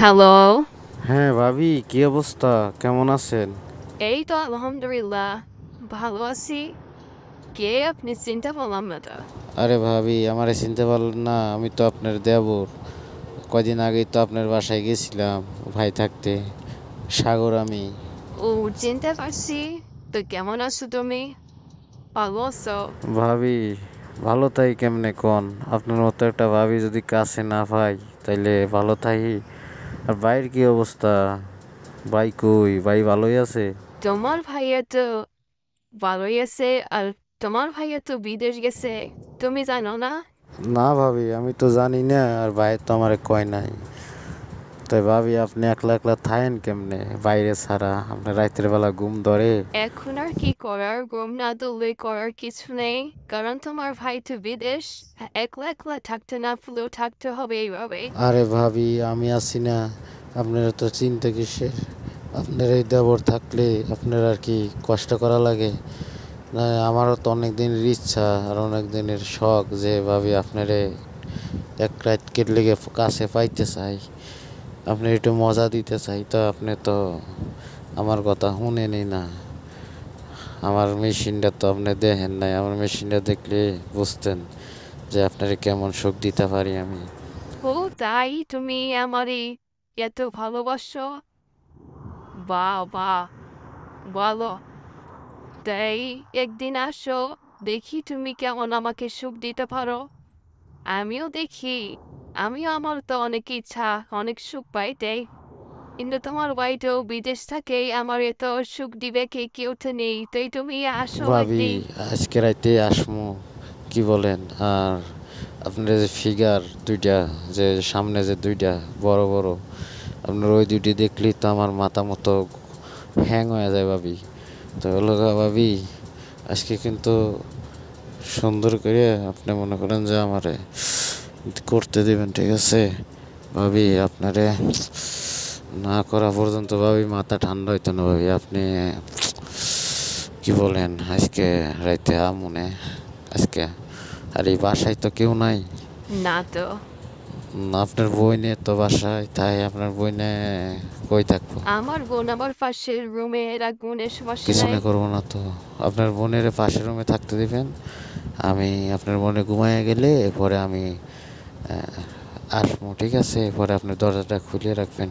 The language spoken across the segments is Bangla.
হ্যালো। হ্যাঁ ভাবি, কি অবস্থা? কেমন আছেন? এই তো আলহামদুলিল্লাহ ভালো আছি। কে আপনি? চিনতে পারলাম না তো। আরে ভাবি, আমারে চিনতে পারলেন না? আমি তো আপনার দেবর। কয়দিন আগেই তো আপনার বাসায় গেছিলাম ভাই থাকতে। সাগর আমি। ও, চিনতে পারছি। তো কেমন আছো তুমি? ভালো আছো? ভাবি, ভালো তাই কেমনে কোন? আপনার মতো একটা ভাবি যদি কাছে না পাই তাইলে ভালো থাকি। আর ভাইয়ের কি অবস্থা? ভাই কই? ভাই ভালোই আছে? তোমার ভাইয়া তো ভালোই আছে। আর তোমার ভাইয়া তো বিদেশ গেছে, তুমি জানো না? না ভাবি, আমি তো জানি না, আর ভাইয়ের তো আমারে কয় নাই। তাই ভাবি, আপনি একলা একলা থাকেন কেমনে বাইরে ছাড়া? আপনার রাতের বেলা ঘুম ধরে? এখন আর কি করার, ঘুম না ধরলে করার কিছু নেই। কারণ তোমার ভাই তো বিদেশ। একলা একলা থাকতে না পেলেও থাকতে হবে এইভাবে। আরে ভাবি, আমি আছি না। আপনারা তো চিন্তা কিসের? আপনার এই দেবর থাকলে আপনার আর কি কষ্ট করা লাগে না? আমারও তো অনেক দিনের ইচ্ছা আর অনেক দিনের শখ যে ভাবি আপনারে এক রাত কেটে কাছে পাইতে চাই, আপনি একটু মজা দিতে চাই। তো আপনি তো আমার কথা শুনেনি না। আমার মেশিনটা তো আপনি দেখেন নাই। আমার মেশিনটা দেখলে বুঝতেন যে আপনারে কেমন সুখ দিতে পারি আমি। ও, তাই তুমি আমারই এত ভালোবাসো? বাহ বাহ, বলো। তাই একদিন আসো, দেখি তুমি কেমন আমাকে সুখ দিতে পারো। আমিও দেখি। আমার তো অনেক ইচ্ছা, অনেক সুখ পাইতে। কিন্তু তোমার বাড়িতেও বিদেশ থাকে, আমার এত সুখ দিবে কে, কেউ তো নেই। তাই তুমি আসো ভাবি, একদিন। আজকে রাইতে আসমু, কি বলেন? আর আপনার যে ফিগার দুইটা, যে সামনে যে দুইটা বড় বড়, আপনার ওই দুইটি দেখলেই তো আমার মাথা মতো হ্যাং হয়ে যায় ভাবি। তো হলো গা ভাবি, আজকে কিন্তু সুন্দর করে আপনি মনে করেন যে আমারে করতে দিবেন, ঠিক আছে? ভাবি, আপনারে না করা পর্যন্ত ভাবি মাথা ঠান্ডা হইতো না ভাবি। আপনি কি বলেন? আজকে রাইতে মনে আজকে, আর এই বাসায় তো কেউ নাই। না তো। আপনার বই নিয়ে তো বাসায়, তাই আপনার বই নিয়ে কই থাকবো? আমার বোন আমার পাশের রুমে রাখবো, সমস্যা কিছু নাই। মনে করবো না তো। আপনার বোনের পাশের রুমে থাকতে দিবেন। আমি আপনার বোনে ঘুমাইয়া গেলে পরে আমি আসবো, ঠিক আছে? পরে আপনি দরজাটা খুলে রাখবেন,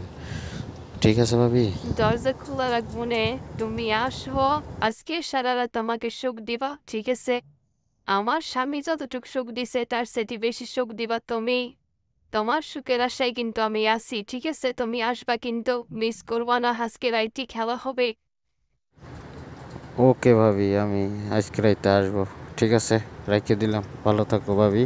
ঠিক আছে ভাবি? দরজা খোলা রাখবো নে। তুমি আসো, আজকে সারা রাত আমাকে সুখ দিবা, ঠিক আছে? আমার স্বামী যতটুকু সুখ দিছে তার সেটি বেশি সুখ দিবা তুমি। তোমার সুখের আশায় কিন্তু আমি আছি, ঠিক আছে? তুমি আসবা কিন্তু, মিস করবা না। আজকে রাইটি খেলা হবে। ওকে ভাবি, আমি আজকে রাইতে আসবো, ঠিক আছে? রাইখে দিলাম, ভালো থাকো ভাবি।